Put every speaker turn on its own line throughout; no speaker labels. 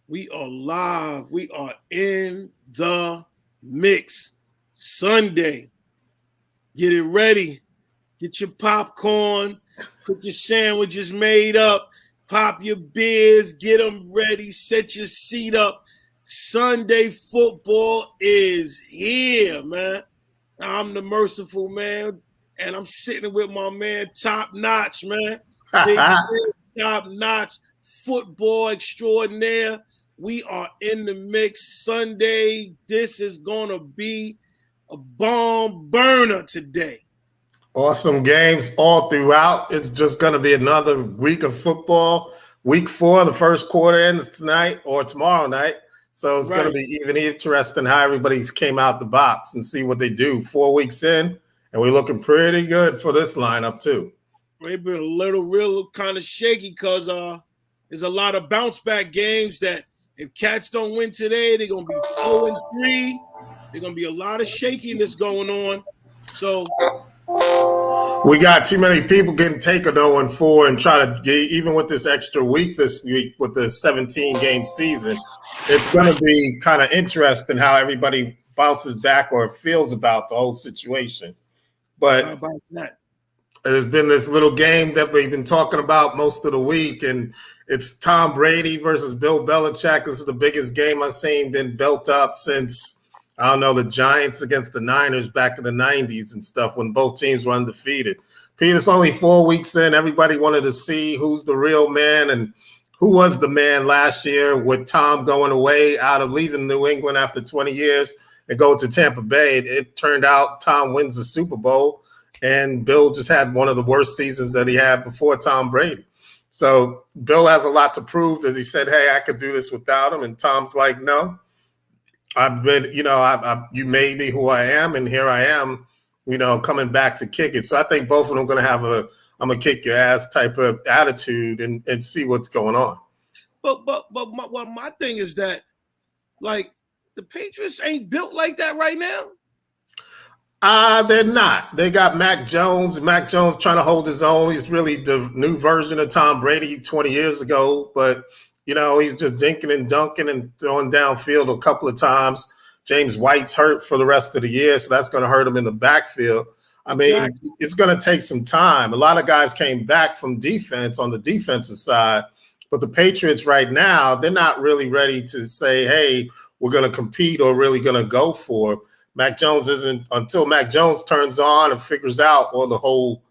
We are live. We are in the mix. Sunday. Get it ready. Get your popcorn. Put your sandwiches made up. Pop your beers. Get them ready. Set your seat up. Sunday football is here, man. I'm the merciful man, and I'm sitting with my man, Top Notch, man. Big Top Notch football extraordinaire. We are in the mix Sunday. This is going to be a bomb burner today.
Awesome games all throughout. It's just going to be another week of football. Week 4, the first quarter ends tonight or tomorrow night. So it's going to be even interesting how everybody's came out the box and see what they do 4 weeks in. And we're looking pretty good for this lineup too.
We've been a real kind of shaky because there's a lot of bounce back games that if Cats don't win today, they're going to be 0-3. There's going to be a lot of shakiness going on. So
we got too many people getting taken 0-4 and try to get, even with this extra week this week with the 17-game season, it's going to be kind of interesting how everybody bounces back or feels about the whole situation. But
how about that?
There's been this little game that we've been talking about most of the week, and it's Tom Brady versus Bill Belichick. This is the biggest game I've seen been built up since, I don't know, the Giants against the Niners back in the 90s and stuff when both teams were undefeated. Pete, it's only 4 weeks in. Everybody wanted to see who's the real man and who was the man last year with Tom going away out of leaving New England after 20 years and going to Tampa Bay. It turned out Tom wins the Super Bowl. And Bill just had one of the worst seasons that he had before Tom Brady. So Bill has a lot to prove. As he said, hey, I could do this without him. And Tom's like, no, I've been, you made me who I am. And here I am, coming back to kick it. So I think both of them are going to have I'm going to kick your ass type of attitude and see what's going on.
But my thing is that, like, the Patriots ain't built like that right now.
They're not. They got Mac Jones. Mac Jones trying to hold his own. He's really the new version of Tom Brady 20 years ago. But, he's just dinking and dunking and throwing downfield a couple of times. James White's hurt for the rest of the year, so that's going to hurt him in the backfield. I mean, It's going to take some time. A lot of guys came back from defense on the defensive side. But the Patriots right now, they're not really ready to say, hey, we're going to compete or really going to go for Mac Jones isn't until Mac Jones turns on and figures out, or the whole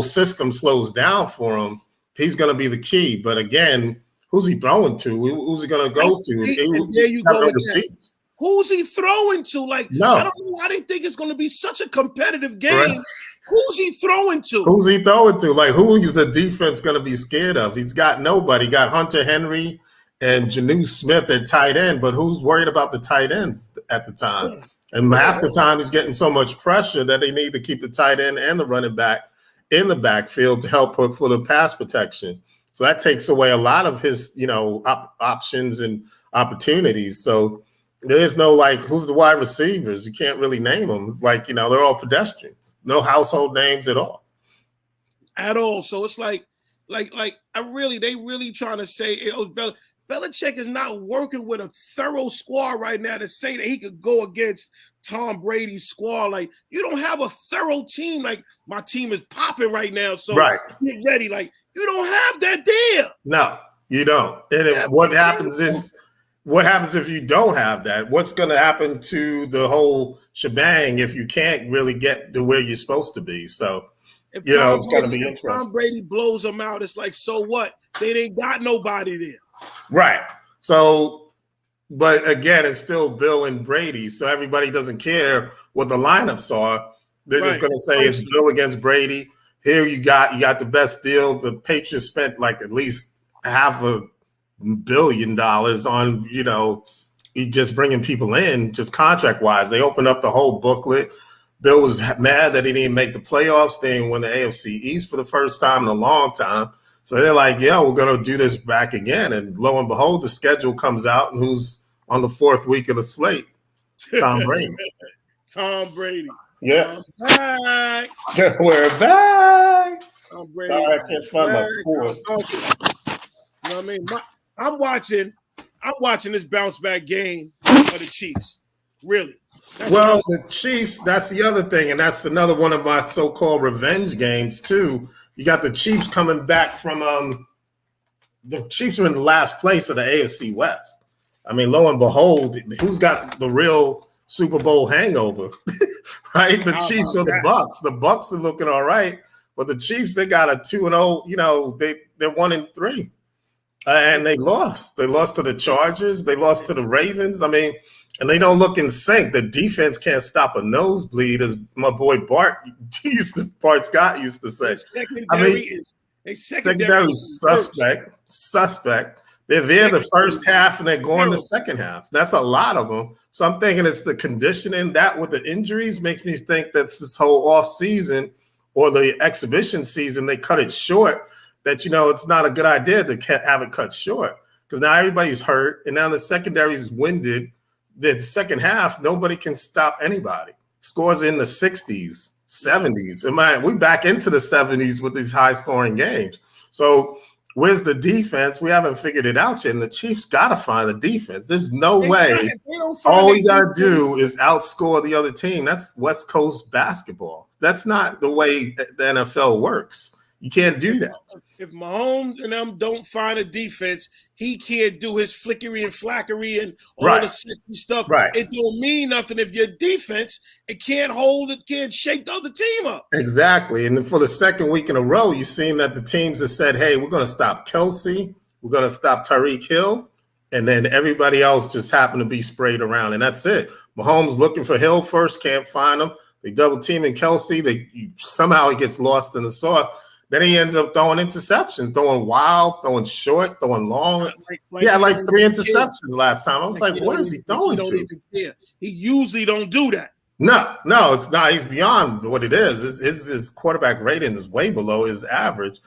system slows down for him. He's going to be the key. But again, who's he throwing to? Who's he going to go to?
There you go with that. Who's he throwing to? Like,
no.
I don't know why they think it's going to be such a competitive game. Right. Who's he throwing to?
Who's he throwing to? Like, who is the defense going to be scared of? He's got nobody. He got Hunter Henry and Janu Smith at tight end, but who's worried about the tight ends at the time? And half the time he's getting so much pressure that they need to keep the tight end and the running back in the backfield to help for the pass protection. So that takes away a lot of his, options and opportunities. So there's no, who's the wide receivers? You can't really name them. They're all pedestrians. No household names at all.
At all. So it's they really trying to say, Belichick is not working with a thorough squad right now to say that he could go against Tom Brady's squad. Like, you don't have a thorough team. Like, my team is popping right now, so get ready. Like, you don't have that there.
No, you don't. And what happens if you don't have that? What's going to happen to the whole shebang if you can't really get to where you're supposed to be? So, it's going to be interesting.
Tom Brady blows them out. It's like, so what? They ain't got nobody there.
Right. So, but again, it's still Bill and Brady. So everybody doesn't care what the lineups are. They're just going to say it's Bill against Brady. Here you got the best deal. The Patriots spent at least $500 million on, just bringing people in, just contract wise. They opened up the whole booklet. Bill was mad that he didn't make the playoffs. They didn't win the AFC East for the first time in a long time. So they're like, yeah, we're going to do this back again. And lo and behold, the schedule comes out, and who's on the 4th week of the slate? Tom Brady.
Tom Brady.
Yeah.
Back.
We're back.
Tom Brady.
Sorry, I can't find my score.
You know what I mean? I'm watching this bounce back game of the Chiefs. Really.
Well, the Chiefs, that's the other thing, and that's another one of my so-called revenge games too. You got the Chiefs coming back from the Chiefs are in the last place of the AFC West. I mean, lo and behold, who's got the real Super Bowl hangover? Right? The Chiefs or the Bucks. The Bucks are looking all right, but the Chiefs, they got a 2-0, you know, they're 1-3. And they lost. They lost to the Chargers. They lost to the Ravens. I mean, and they don't look in sync. The defense can't stop a nosebleed, as my boy Bart Scott used to say. Secondary suspect. They're there the first half and they're going the second half. That's a lot of them. So I'm thinking it's the conditioning. That with the injuries makes me think that's this whole off season or the exhibition season, they cut it short. That, you know, it's not a good idea to have it cut short because now everybody's hurt and now the secondary is winded. The second half, nobody can stop anybody. Scores in the 60s, 70s. We back into the 70s with these high-scoring games. So where's the defense? We haven't figured it out yet, and the Chiefs got to find a defense. There's no way. All you got to do is outscore the other team. That's West Coast basketball. That's not the way the NFL works. You can't do that.
If Mahomes and them don't find a defense, he can't do his flickery and flackery and all the sexy stuff.
Right.
It don't mean nothing if your defense, it can't hold, it can't shake the other team up.
Exactly. And for the second week in a row, you've seen that the teams have said, hey, we're going to stop Kelsey. We're going to stop Tyreek Hill. And then everybody else just happened to be sprayed around. And that's it. Mahomes looking for Hill first, can't find him. They double teaming Kelsey. Somehow he gets lost in the sauce. Then he ends up throwing interceptions, throwing wild, throwing short, throwing long. He had like 3 interceptions last time. I was like, what is he throwing to?
He usually don't do that.
No, it's not. He's beyond what it is. His quarterback rating is way below his average.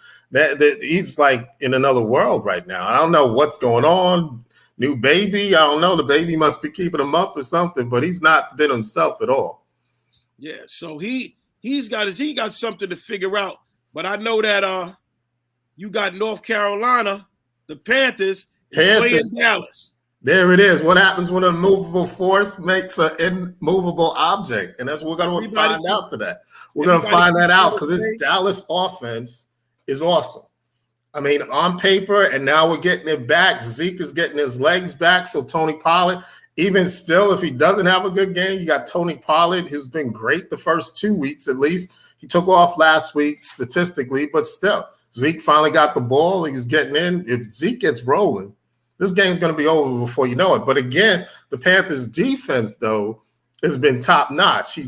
He's like in another world right now. I don't know what's going on. New baby. I don't know. The baby must be keeping him up or something, but he's not been himself at all.
Yeah, so he's got something to figure out. But I know that you got North Carolina, the Panthers playing Dallas.
There it is. What happens when a movable force makes an immovable object? And that's what we're going to find out today. We're going to find that out because this Dallas offense is awesome. I mean, on paper, and now we're getting it back. Zeke is getting his legs back. So Tony Pollard, even still, if he doesn't have a good game, you got Tony Pollard, who's been great the first 2 weeks at least. He took off last week statistically, but still, Zeke finally got the ball. He's getting in. If Zeke gets rolling, this game's going to be over before you know it. But again, the Panthers' defense, though, has been top-notch.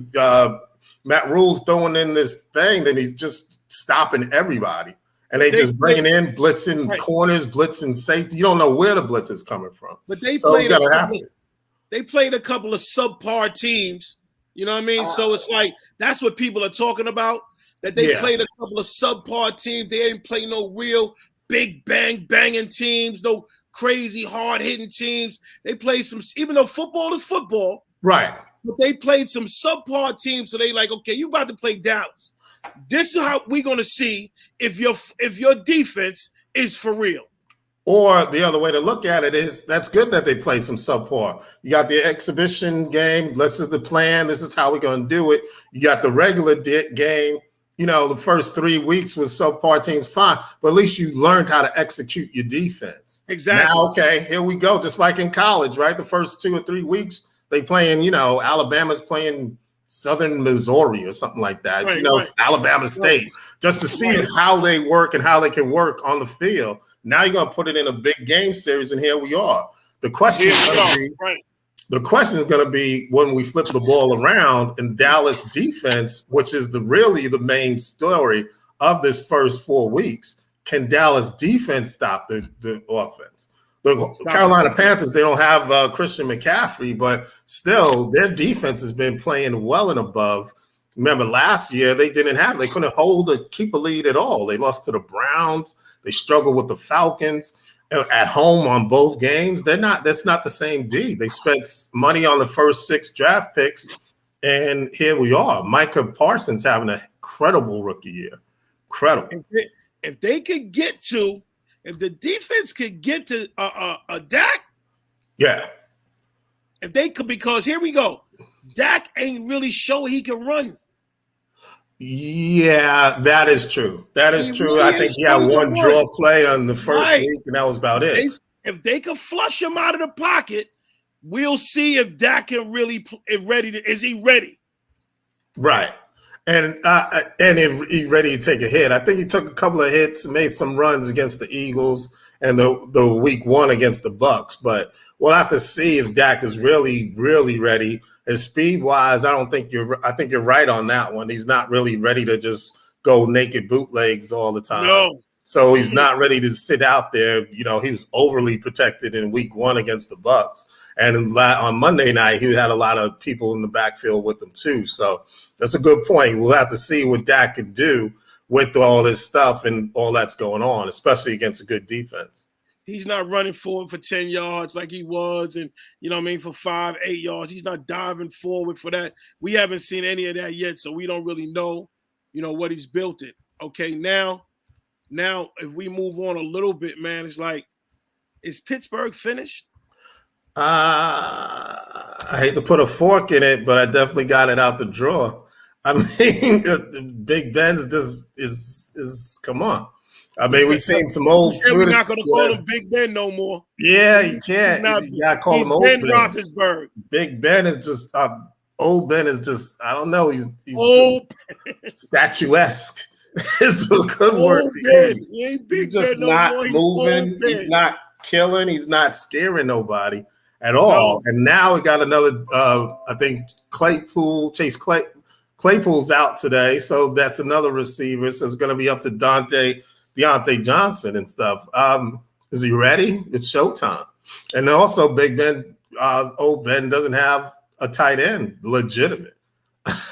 Matt Rule's throwing in this thing, then he's just stopping everybody. And they just bringing in, blitzing corners, blitzing safety. You don't know where the blitz is coming from.
But they played a couple of subpar teams. You know what I mean? So it's like, that's what people are talking about, that they played a couple of subpar teams. They didn't play no real big banging teams, no crazy hard-hitting teams. They played some, even though football is football.
Right.
But they played some subpar teams, so they like, okay, you about to play Dallas. This is how we're going to see if your defense is for real.
Or the other way to look at it is that's good that they play some subpar. You got the exhibition game. This is the plan. This is how we're going to do it. You got the regular game. You know, the first 3 weeks with subpar teams, fine. But at least you learned how to execute your defense.
Exactly.
Now, okay, here we go. Just like in college, right? The first 2 or 3 weeks, they playing, you know, Alabama's playing Southern Missouri or something like that.
Right,
Alabama State, just to see how they work and how they can work on the field. Now you're going to put it in a big game series, and here we are. The question is going to be when we flip the ball around and Dallas defense, which is really the main story of this first 4 weeks. Can Dallas defense stop the offense? The Carolina Panthers, they don't have Christian McCaffrey, but still their defense has been playing well and above. Remember last year they couldn't keep a lead at all. They lost to the Browns. They struggled with the Falcons at home on both games. That's not the same D. They spent money on the first 6 draft picks, and here we are. Micah Parsons having an incredible rookie year. Incredible.
If they could get to If the defense could get to a Dak,
yeah.
If they could, because here we go, Dak ain't really show he can run.
Yeah, that is true. That is true. Really I think he had one draw play on the first week, and that was about it.
If they could flush him out of the pocket, we'll see if Dak can really is he ready?
Right. And if he's ready to take a hit. I think he took a couple of hits, made some runs against the Eagles and the week 1 against the Bucks. But we'll have to see if Dak is really, really ready. And speed-wise, I think you're right on that one. He's not really ready to just go naked bootlegs all the time.
No.
So he's not ready to sit out there. You know, he was overly protected in week 1 against the Bucks. And on Monday night, he had a lot of people in the backfield with him too. So that's a good point. We'll have to see what Dak can do with all this stuff and all that's going on, especially against a good defense.
He's not running forward for 10 yards like he was, and for 5, 8 yards. He's not diving forward for that. We haven't seen any of that yet, so we don't really know, what he's built it. Okay, now if we move on a little bit, man, it's like, is Pittsburgh finished?
I hate to put a fork in it, but I definitely got it out the drawer. I mean, Big Ben's just is come on. I mean, we've seen some old.
We're not going to call him Big Ben no more.
Yeah, you can't. You got to call him old Ben.
Roethlisberger.
Big Ben is just old Ben is just. I don't know. He's
old,
statuesque. It's a good word.
He ain't Big Ben
just
no
not
more.
moving. He's not killing. He's not scaring nobody at all. No. And now we got another. I think Chase Claypool's out today, so that's another receiver. So it's going to be up to Deontay Johnson and stuff. Is he ready? It's showtime. And also Big Ben, old Ben doesn't have a tight end, legitimate.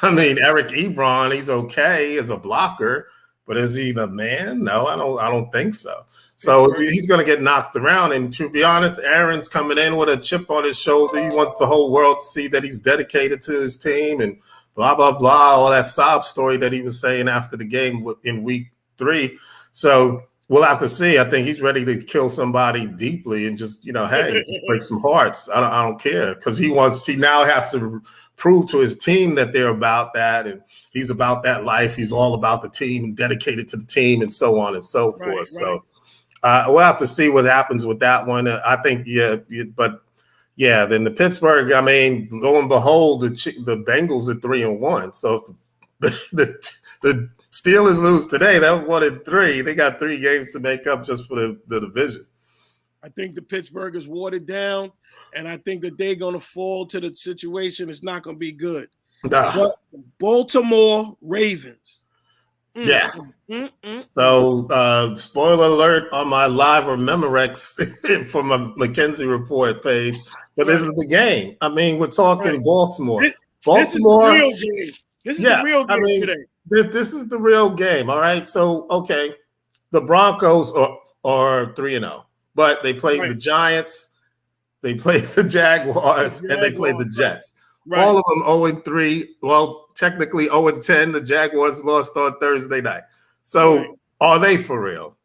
I mean, Eric Ebron, he's okay as a blocker, but is he the man? No, I don't think so. So he's going to get knocked around. And to be honest, Aaron's coming in with a chip on his shoulder. He wants the whole world to see that he's dedicated to his team and blah, blah, blah, all that sob story that he was saying after the game in week 3. So we'll have to see. I think he's ready to kill somebody deeply and just, hey, just break some hearts. I don't care because he now has to prove to his team that they're about that and he's about that life. He's all about the team and dedicated to the team and so on and so forth. Right. So we'll have to see what happens with that one. I think, then the Pittsburgh, I mean, lo and behold, the Bengals are 3-1. So if the Steelers lose today, they're 1-3. They got 3 games to make up just for the division.
I think the Pittsburgh is watered down, and I think that they're going to fall to the situation. It's not going to be good. But Baltimore Ravens.
Yeah. So, spoiler alert on my Live or Memorex from a McKenzie Report page. But this is the game. I mean, we're talking Baltimore. Baltimore.
This is the real game. This is the real game today.
This is the real game, all right? So, okay, the Broncos are 3-0, but they played the Giants, they played the Jaguars, and they played the Jets. Right. All of them 0-3. Well, technically 0-10. The Jaguars lost on Thursday night. So, Are they for real?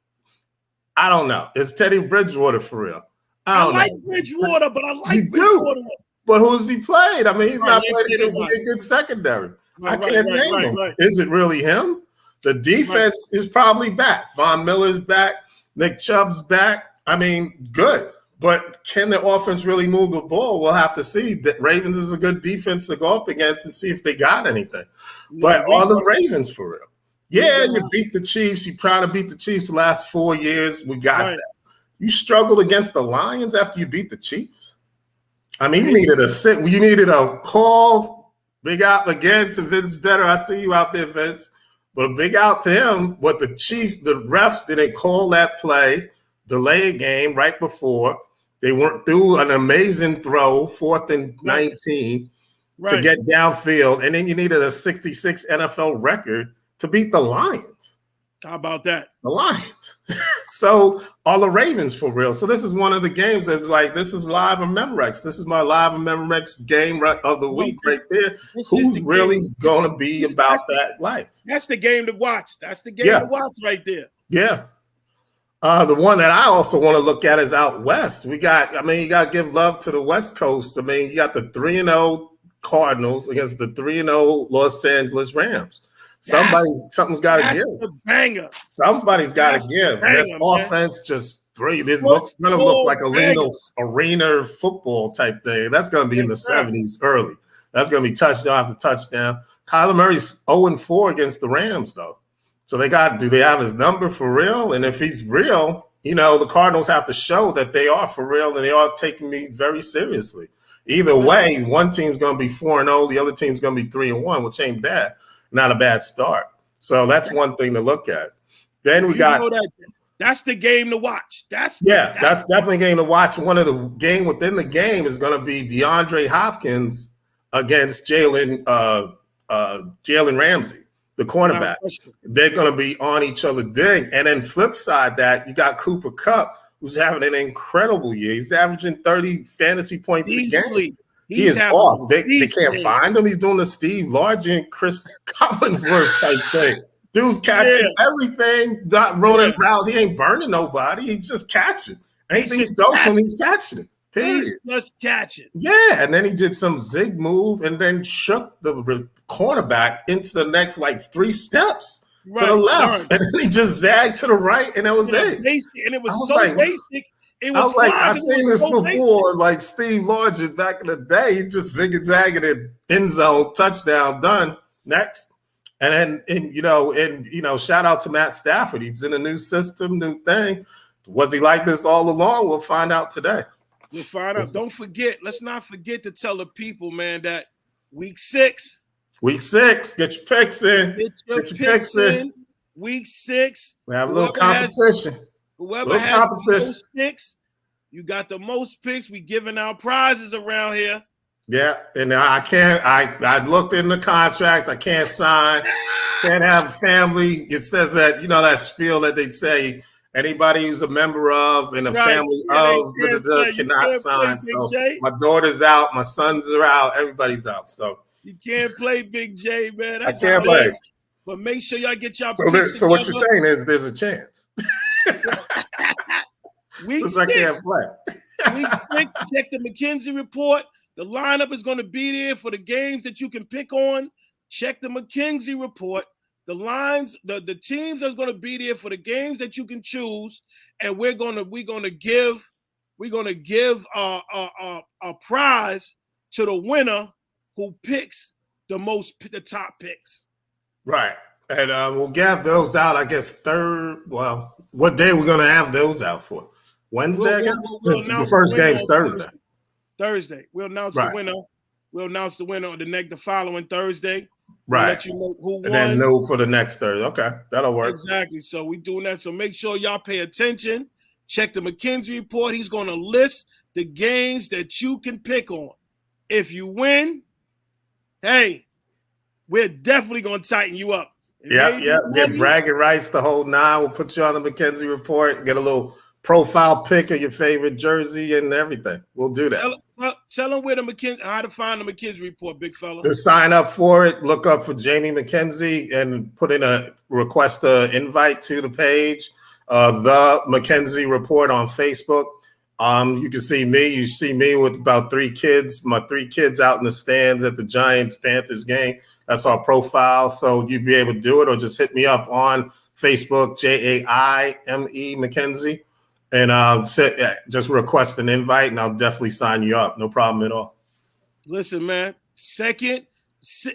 I don't know. Is Teddy Bridgewater for real?
I like Bridgewater, but I like Bridgewater.
But who's he played? I mean, he's not played a good secondary. I can't name him. Is it really him? The defense is probably back. Von Miller's back. Nick Chubb's back. I mean, good. But can the offense really move the ball? We'll have to see. The Ravens is a good defense to go up against and see if they got anything. But are the Ravens for real? Yeah, you beat the Chiefs. You trying to beat the Chiefs the last 4 years. We got that. You struggled against the Lions after you beat the Chiefs? I mean, you needed a call. Big out again to Vince Better. I see you out there, Vince. But big out to him. But the refs didn't call that play, delay a game right before. They weren't through an amazing throw, 4th and 19, to get downfield. And then you needed a 66 NFL record to beat the Lions.
How about that?
The Lions. So are the Ravens for real? So this is one of the games that this is Live and Memorex. This is my Live and Memorex game of the week right there. Who's really going to be about that life?
That's the game to watch. That's the game to watch right there.
Yeah. The one that I also want to look at is out west. You got to give love to the West Coast. I mean, you got the 3-0 Cardinals against the 3-0 Los Angeles Rams. Something's got to give.
The banger.
Somebody's got to give. This offense just This looks going to look like a arena football type thing. That's going to be in the 70s early. That's going to be touchdown after touchdown. Kyler Murray's 0-4 against the Rams, though. So do they have his number for real? And if he's real, the Cardinals have to show that they are for real and they are taking me very seriously. Either way, one team's going to be 4-0, the other team's going to be 3-1, which ain't bad. Not a bad start. So that's one thing to look at. Then we got
that's the game to watch. That's
definitely a game to watch. One of the game within the game is going to be DeAndre Hopkins against Jalen Ramsey, the cornerback. They're going to be on each other thing. And then flip side that, you got Cooper Kupp, who's having an incredible year. He's averaging 30 fantasy points a game. He is off. They can't find him. He's doing the Steve Largent and Chris Collinsworth type thing. Dude's catching everything. Not rolling routes. He ain't burning nobody. He's just catching. Anything he goes on, he's catching it. Period.
He's just catching.
Yeah, and then he did some zig move and then shook the cornerback into the next 3 steps to the left. And then he just zagged to the right, and that was it.
And it was so basic.
I've seen this before, like Steve Largent back in the day. He just zig-zagging it, end zone, touchdown, done. Next. And then, shout out to Matt Stafford. He's in a new system, new thing. Was he like this all along? We'll find out today.
We'll find out. Let's not forget to tell the people, man, that week 6.
Week 6, get your picks in.
Get your picks in. Week 6.
We have a little competition.
Whoever has the most picks, you got the most picks. We giving out prizes around here.
Yeah, and I looked in the contract. I can't sign. Can't have family. It says that, that spiel that they say, anybody who's a member of and a family of cannot sign. So my daughter's out. My sons are out. Everybody's out. So you
can't play Big J, man.
I can't play.
But make sure y'all get y'all
picks So what you're saying is there's a chance.
Week 6,
I can't play.
Week 6, check the McKenzie report. The lineup is going to be there for the games that you can pick on. Check the McKenzie report. The lines, the teams are going to be there for the games that you can choose, and we're going to give a prize to the winner who picks the top picks.
Right. And we'll give those out, I guess, third. Well, what day are we going to have those out for? Wednesday, I guess? The first game's Thursday.
Thursday. We'll announce the winner. We'll announce the winner the following Thursday.
Right.
We'll let you know who won.
And then know for the next Thursday. Okay. That'll work.
Exactly. So we're doing that. So make sure y'all pay attention. Check the McKenzie report. He's going to list the games that you can pick on. If you win, hey, we're definitely going to tighten you up.
Yeah. Get bragging rights the whole 9. We'll put you on the McKenzie report. Get a little profile pic of your favorite jersey and everything. We'll do that.
Tell them how to find the McKenzie report, big fella.
Just sign up for it. Look up for Jamie McKenzie and put in a request invite to the page. The McKenzie report on Facebook. You can see me. You see me with about 3 kids. My 3 kids out in the stands at the Giants-Panthers game. That's our profile. So you'd be able to do it, or just hit me up on Facebook, JAIME McKenzie. And just request an invite, and I'll definitely sign you up. No problem at all.
Listen, man.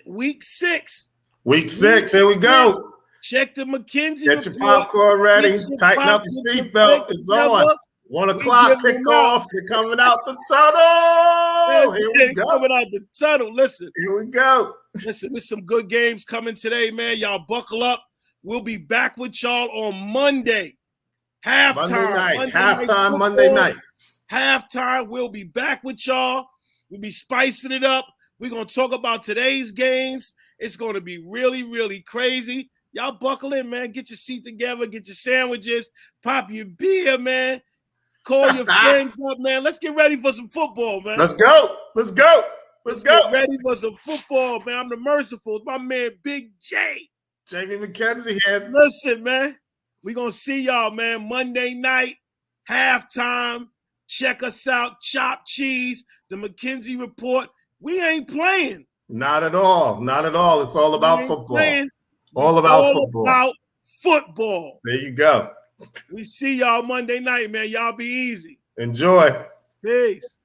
Week 6.
Week 6. Here we go.
Check the McKenzie report.
Get your popcorn ready. Tighten up your seatbelt. It's on. 1 o'clock kickoff. You're coming out the tunnel. Here we go.
Coming out the tunnel. Listen.
Here we go.
Listen, there's some good games coming today, man. Y'all buckle up. We'll be back with y'all on Monday.
Halftime Monday night.
Halftime. We'll be back with y'all. We'll be spicing it up. We're going to talk about today's games. It's going to be really, really crazy. Y'all buckle in, man. Get your seat together. Get your sandwiches. Pop your beer, man. Call your friends up, man. Let's get ready for some football, man.
Let's go. Let's
get ready for some football, man. I'm the Merciful. My man, Big J.
Jamie McKenzie here.
Listen, man. We're going to see y'all, man, Monday night, halftime. Check us out, Chop Cheese, the McKenzie Report. We ain't playing.
Not at all. Not at all. It's all about football.
Playing.
All about
all
football.
About football.
There you go.
We see y'all Monday night, man. Y'all be easy.
Enjoy.
Peace.